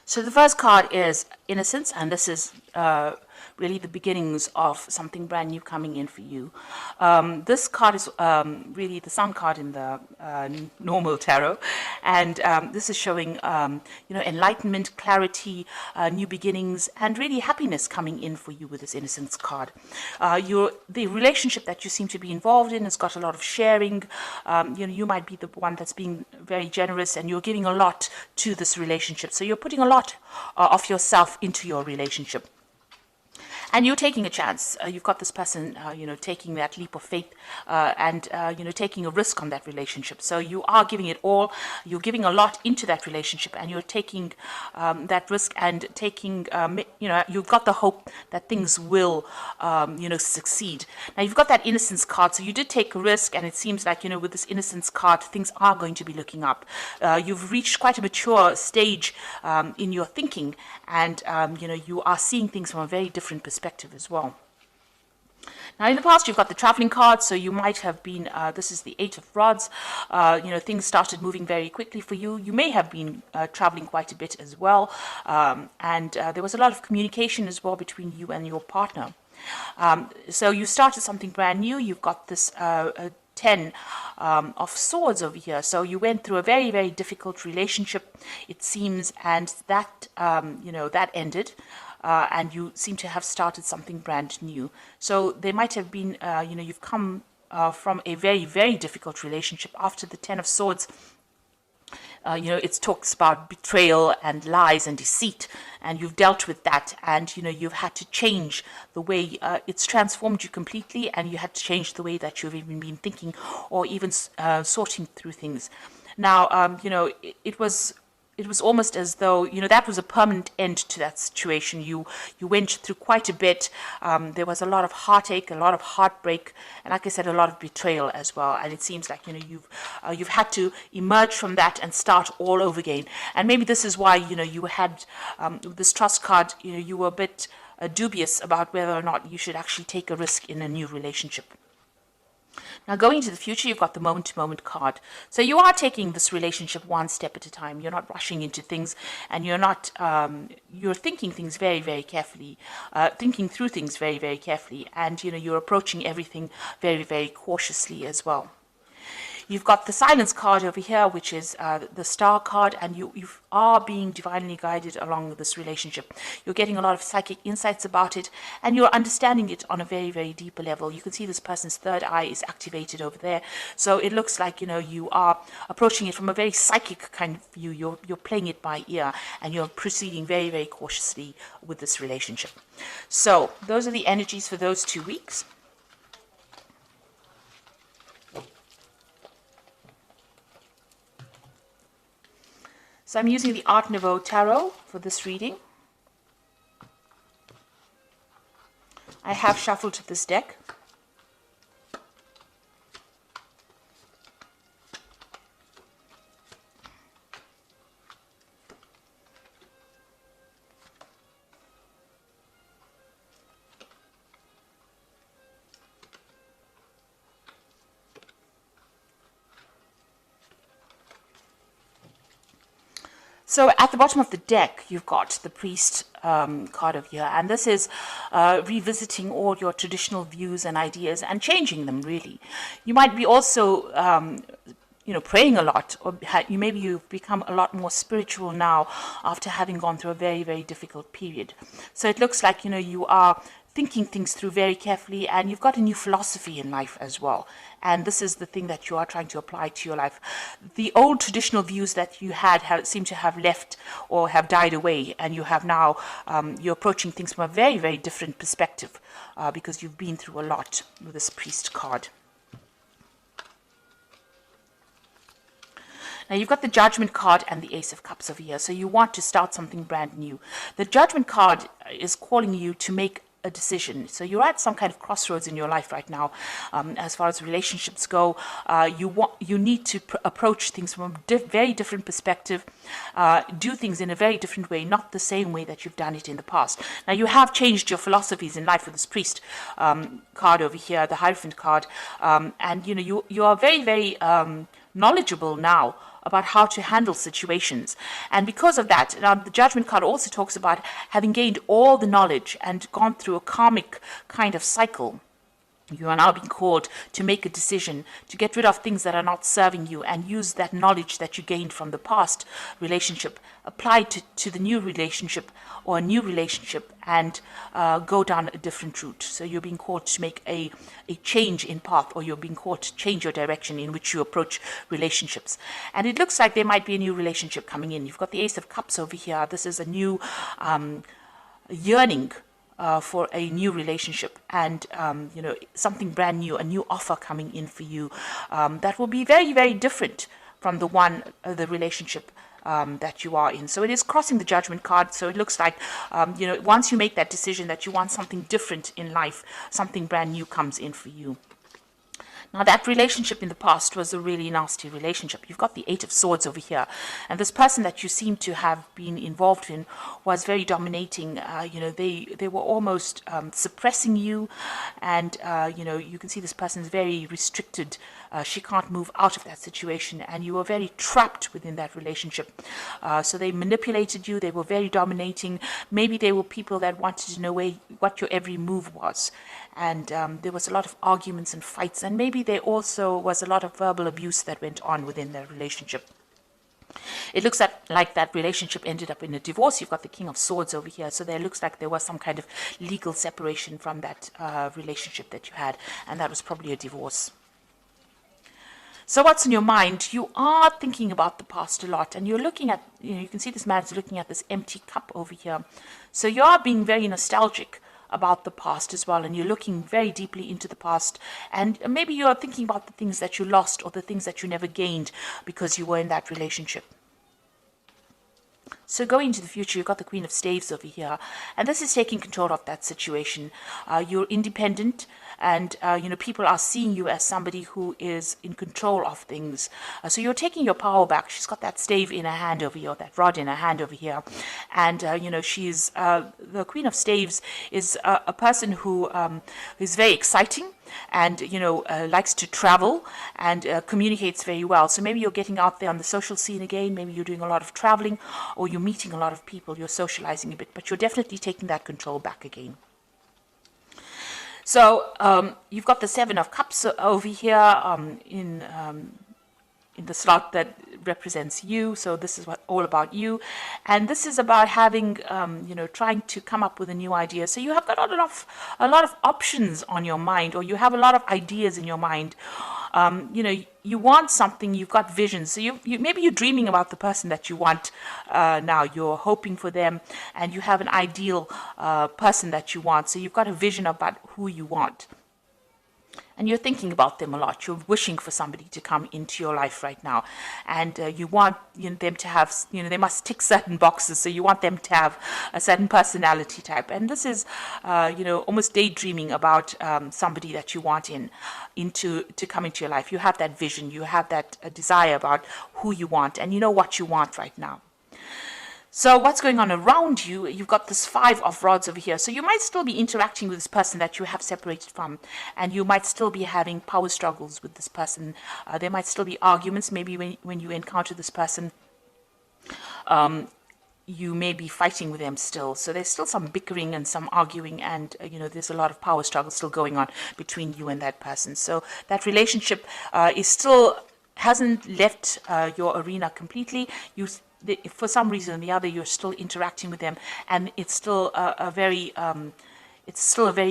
So the first card is Innocence, and this is really the beginnings of something brand new coming in for you. This card is really the sun card in the normal tarot, and this is showing enlightenment, clarity, new beginnings, and really happiness coming in for you with this Innocence card. The relationship that you seem to be involved in has got a lot of sharing. You might be the one that's being very generous, and you're giving a lot to this relationship. So you're putting a lot of yourself into your relationship. And you're taking a chance. You've got this person, taking that leap of faith and taking a risk on that relationship. So you are giving it all. You're giving a lot into that relationship, and you're taking that risk and taking, you've got the hope that things will, succeed. Now, you've got that Innocence card. So you did take a risk, and it seems like, with this Innocence card, things are going to be looking up. You've reached quite a mature stage in your thinking, and, you are seeing things from a very different perspective as well. Now, in the past, you've got the traveling card, so you might have been, this is the Eight of Rods, things started moving very quickly for you. You may have been traveling quite a bit as well, and there was a lot of communication as well between you and your partner. So you started something brand new. You've got this 10 of Swords over here. So you went through a very, very difficult relationship, it seems, and that, that ended. And you seem to have started something brand new. So there might have been, you've come from a very, very difficult relationship. After the 10 of Swords, it talks about betrayal and lies and deceit, and you've dealt with that, and you've had to change the way it's transformed you completely, and you had to change the way that you've even been thinking or even sorting through things. Now, it was almost as though, that was a permanent end to that situation. You went through quite a bit. There was a lot of heartache, a lot of heartbreak, and like I said, a lot of betrayal as well. And it seems like, you've had to emerge from that and start all over again. And maybe this is why, you had this Trust card, you were a bit dubious about whether or not you should actually take a risk in a new relationship. Now, going into the future, you've got the moment-to-moment card. So you are taking this relationship one step at a time. You're not rushing into things, and you're not, you're thinking things very, very carefully, thinking through things very, very carefully, and, you're approaching everything very, very cautiously as well. You've got the Silence card over here, which is the Star card, and you are being divinely guided along this relationship. You're getting a lot of psychic insights about it, and you're understanding it on a very, very deeper level. You can see this person's third eye is activated over there. So it looks like, you are approaching it from a very psychic kind of view. You're playing it by ear, and you're proceeding very, very cautiously with this relationship. So those are the energies for those 2 weeks. So I'm using the Art Nouveau Tarot for this reading. I have shuffled this deck. So at the bottom of the deck, you've got the Priest card over here, and this is revisiting all your traditional views and ideas and changing them, really. You might be also, praying a lot, or maybe you've become a lot more spiritual now after having gone through a very, very difficult period. So it looks like, you are thinking things through very carefully, and you've got a new philosophy in life as well. And this is the thing that you are trying to apply to your life. The old traditional views that you had seem to have left or have died away, and you have now, you're approaching things from a very, very different perspective because you've been through a lot with this Priest card. Now, you've got the Judgment card and the Ace of Cups over here, so you want to start something brand new. The Judgment card is calling you to make a decision. So you're at some kind of crossroads in your life right now. As far as relationships go, you need to approach things from a very different perspective, do things in a very different way, not the same way that you've done it in the past. Now, you have changed your philosophies in life with this Priest card over here, the Hierophant card, and you are very, very knowledgeable now about how to handle situations. And because of that, now the Judgment card also talks about having gained all the knowledge and gone through a karmic kind of cycle. You are now being called to make a decision, to get rid of things that are not serving you and use that knowledge that you gained from the past relationship, apply to the new relationship or a new relationship, and go down a different route. So you're being called to make a change in path, or you're being called to change your direction in which you approach relationships. And it looks like there might be a new relationship coming in. You've got the Ace of Cups over here. This is a new yearning for a new relationship, and something brand new, a new offer coming in for you that will be very, very different from the relationship that you are in. So it is crossing the Judgment card. So it looks like once you make that decision that you want something different in life, something brand new comes in for you. Now, that relationship in the past was a really nasty relationship. You've got the Eight of Swords over here. And this person that you seem to have been involved in was very dominating. They were almost suppressing you. And, you can see this person is very restricted. She can't move out of that situation. And you were very trapped within that relationship. So they manipulated you. They were very dominating. Maybe they were people that wanted to know what your every move was. And there was a lot of arguments and fights, and maybe there also was a lot of verbal abuse that went on within their relationship. It looks like that relationship ended up in a divorce. You've got the King of Swords over here, so there looks like there was some kind of legal separation from that relationship that you had, and that was probably a divorce. So what's in your mind? You are thinking about the past a lot, and you're looking at, you can see this man's looking at this empty cup over here. So you are being very nostalgic about the past as well, and you're looking very deeply into the past, and maybe you're thinking about the things that you lost or the things that you never gained because you were in that relationship. So going into the future, you've got the Queen of Staves over here, and this is taking control of that situation. You're independent, and people are seeing you as somebody who is in control of things. So you're taking your power back. She's got that stave in her hand over here, that rod in her hand over here, and she's the Queen of Staves is a person who is very exciting, and likes to travel and communicates very well. So maybe you're getting out there on the social scene again. Maybe you're doing a lot of traveling, or you're meeting a lot of people. You're socializing a bit, but you're definitely taking that control back again. So you've got the Seven of Cups over here in the slot that represents you. So this is all about you, and this is about having trying to come up with a new idea. So you have got a lot of options on your mind, or you have a lot of ideas in your mind. You want something, you've got visions. So you maybe you're dreaming about the person that you want now. You're hoping for them, and you have an ideal person that you want. So you've got a vision about who you want. And you're thinking about them a lot. You're wishing for somebody to come into your life right now. And you want them to have, they must tick certain boxes. So you want them to have a certain personality type. And this is, almost daydreaming about somebody that you want to come into your life. You have that vision. You have that desire about who you want. And you know what you want right now. So what's going on around you? You've got this Five of Rods over here. So you might still be interacting with this person that you have separated from, and you might still be having power struggles with this person. There might still be arguments. Maybe when you encounter this person, you may be fighting with them still. So there's still some bickering and some arguing, and there's a lot of power struggle still going on between you and that person. So that relationship hasn't left your arena completely. For some reason or the other, you're still interacting with them, and it's still a very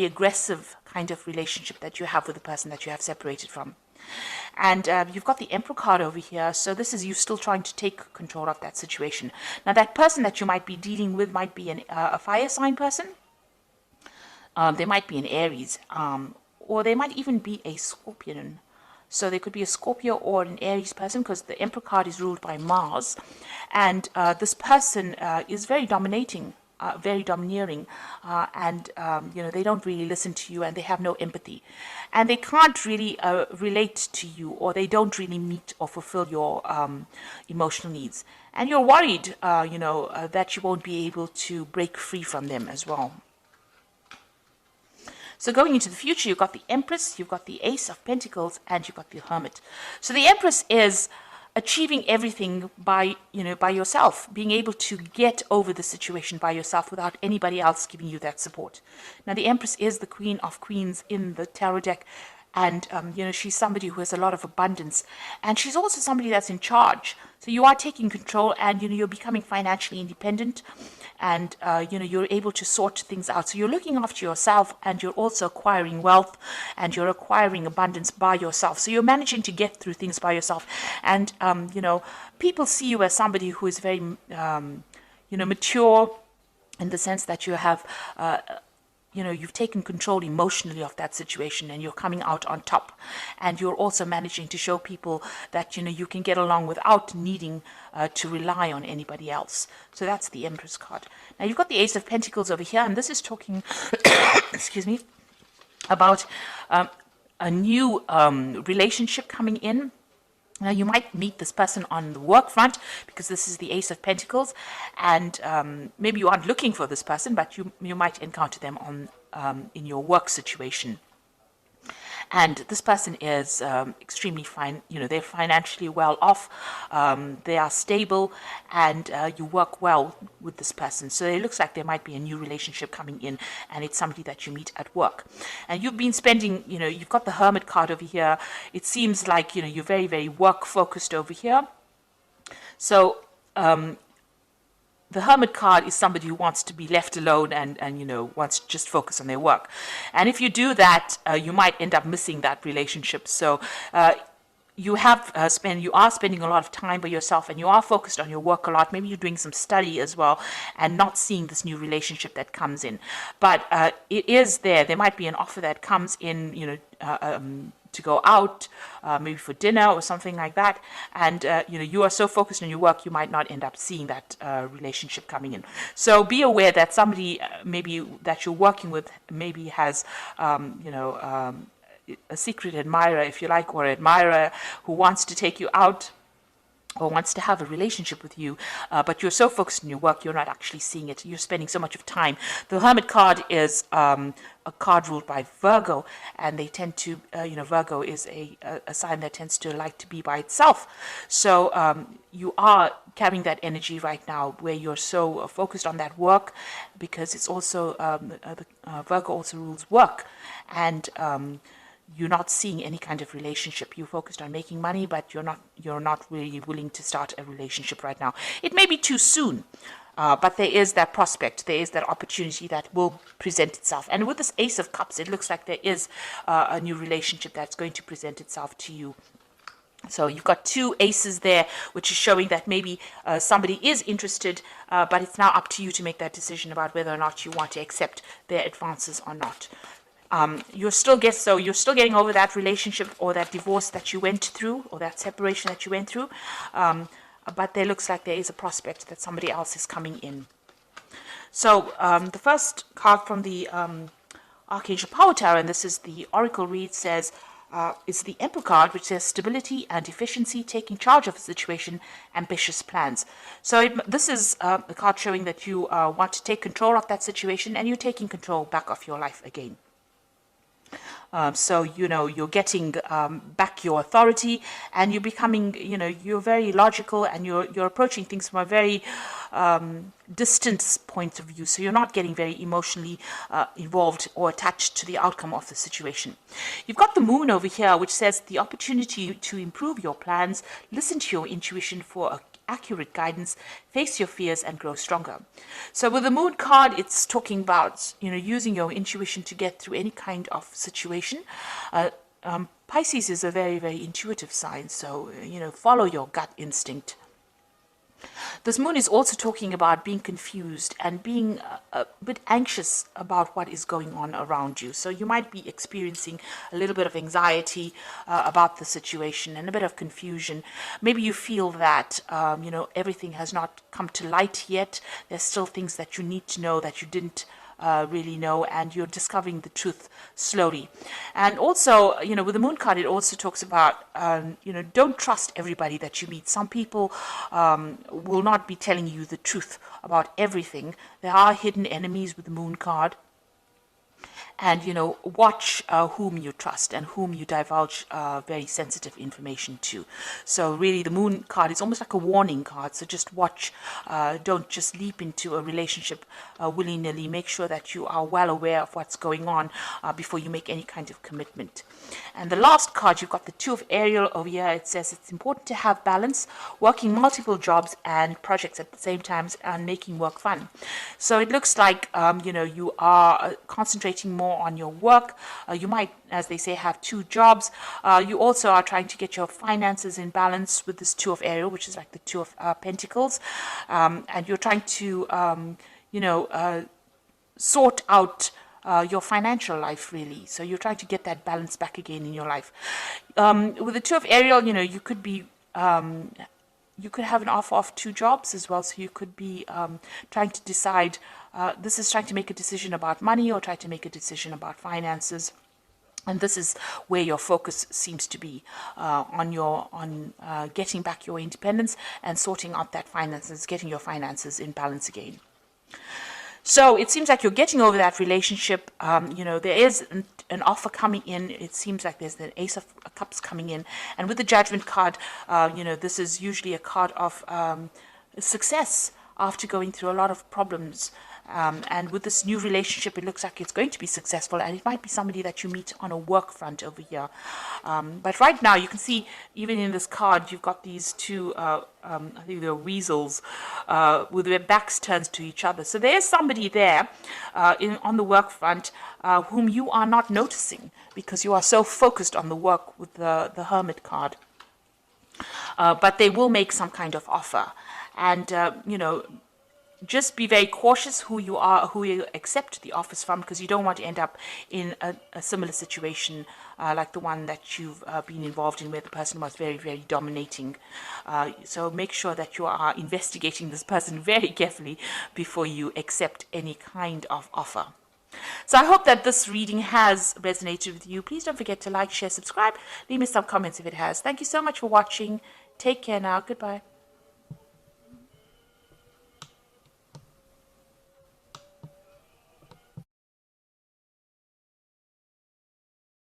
aggressive kind of relationship that you have with the person that you have separated from. And you've got the Emperor card over here, so this is you still trying to take control of that situation. Now, that person that you might be dealing with might be a fire sign person. They might be an Aries, or they might even be a Scorpion. So there could be a Scorpio or an Aries person, because the Emperor card is ruled by Mars. And this person is very dominating, very domineering, and they don't really listen to you, and they have no empathy. And they can't really relate to you, or they don't really meet or fulfill your emotional needs. And you're worried, that you won't be able to break free from them as well. So going into the future, you've got the Empress, you've got the Ace of Pentacles, and you've got the Hermit. So the Empress is achieving everything by by yourself, being able to get over the situation by yourself without anybody else giving you that support. Now the Empress is the Queen of Queens in the tarot deck, and she's somebody who has a lot of abundance, and she's also somebody that's in charge. So you are taking control, and you're becoming financially independent, and you're able to sort things out. So you're looking after yourself, and you're also acquiring wealth, and you're acquiring abundance by yourself. So you're managing to get through things by yourself, and people see you as somebody who is very mature, in the sense that you have you've taken control emotionally of that situation, and you're coming out on top, and you're also managing to show people that you can get along without needing to rely on anybody else. So that's the Empress card. Now you've got the Ace of Pentacles over here, and this is talking excuse me, about a new relationship coming in. Now, you might meet this person on the work front, because this is the Ace of Pentacles, and maybe you aren't looking for this person, but you might encounter them on in your work situation. And this person is extremely fine. They're financially well off. They are stable, and you work well with this person. So it looks like there might be a new relationship coming in, and it's somebody that you meet at work. And you've been spending, you've got the Hermit card over here. It seems like, you're very, very work focused over here. So, the Hermit card is somebody who wants to be left alone, and wants to just focus on their work. And if you do that, you might end up missing that relationship. So you are spending a lot of time by yourself, and you are focused on your work a lot. Maybe you're doing some study as well, and not seeing this new relationship that comes in. But it is there. There might be an offer that comes in, to go out, maybe for dinner or something like that, and you are so focused on your work, you might not end up seeing that relationship coming in. So be aware that somebody maybe that you're working with maybe has a secret admirer, if you like, or admirer who wants to take you out or wants to have a relationship with you, but you're so focused on your work, you're not actually seeing it. You're spending so much of time. The Hermit card is a card ruled by Virgo, and they tend to, Virgo is a sign that tends to like to be by itself. So you are carrying that energy right now, where you're so focused on that work, because it's also, Virgo also rules work, and you're not seeing any kind of relationship. You're focused on making money, but you're not really willing to start a relationship right now. It may be too soon, but there is that prospect, there is that opportunity that will present itself. And with this Ace of Cups, it looks like there is a new relationship that's going to present itself to you. So you've got two aces there, which is showing that maybe somebody is interested, but it's now up to you to make that decision about whether or not you want to accept their advances or not. You're still getting over that relationship or that divorce that you went through, or that separation that you went through, but there looks like there is a prospect that somebody else is coming in. So the first card from the Archangel Power Tower, and this is the Oracle read, says it's the Emperor card, which says stability and efficiency, taking charge of a situation, ambitious plans. So this is a card showing that you want to take control of that situation, and you're taking control back of your life again. So, you're getting back your authority, and you're becoming, you're very logical, and you're approaching things from a very distant point of view. So you're not getting very emotionally involved or attached to the outcome of the situation. You've got the Moon over here, which says the opportunity to improve your plans, listen to your intuition for accurate guidance, face your fears, and grow stronger. So with the Moon card, it's talking about using your intuition to get through any kind of situation. Pisces is a very, very intuitive sign, so follow your gut instinct. This Moon is also talking about being confused and being a bit anxious about what is going on around you. So you might be experiencing a little bit of anxiety about the situation, and a bit of confusion. Maybe you feel that everything has not come to light yet. There's still things that you need to know that you didn't really know, and you're discovering the truth slowly. And also, with the Moon card, it also talks about, don't trust everybody that you meet. Some people will not be telling you the truth about everything. There are hidden enemies with the Moon card. and watch whom you trust and whom you divulge very sensitive information to. So really the Moon card is almost like a warning card, so just watch. Don't just leap into a relationship willy-nilly. Make sure that you are well aware of what's going on before you make any kind of commitment. And the last card, you've got the Two of Ariel over here. It says it's important to have balance, working multiple jobs and projects at the same time, and making work fun. So it looks like you are concentrating more on your work. You might, as they say, have two jobs. You also are trying to get your finances in balance with this Two of Ariel, which is like the Two of Pentacles, and you're trying to sort out your financial life, really. So you're trying to get that balance back again in your life. With the Two of Ariel, you could be you could have an offer of two jobs as well. So you could be trying to decide. This is trying to make a decision about money, or try to make a decision about finances. And this is where your focus seems to be on getting back your independence and sorting out that finances, getting your finances in balance again. So it seems like you're getting over that relationship. There is an offer coming in. It seems like there's the Ace of Cups coming in. And with the Judgment card, this is usually a card of success after going through a lot of problems. And with this new relationship, it looks like it's going to be successful, and it might be somebody that you meet on a work front over here. But right now, you can see, even in this card, you've got these two, I think they're weasels, with their backs turned to each other. So there's somebody there on the work front whom you are not noticing because you are so focused on the work with the Hermit card. But they will make some kind of offer. And, just be very cautious who you accept the offers from, because you don't want to end up in a similar situation like the one that you've been involved in, where the person was very, very dominating. So make sure that you are investigating this person very carefully before you accept any kind of offer. So I hope that this reading has resonated with you. Please don't forget to like, share, subscribe. Leave me some comments if it has. Thank you so much for watching. Take care now. Goodbye.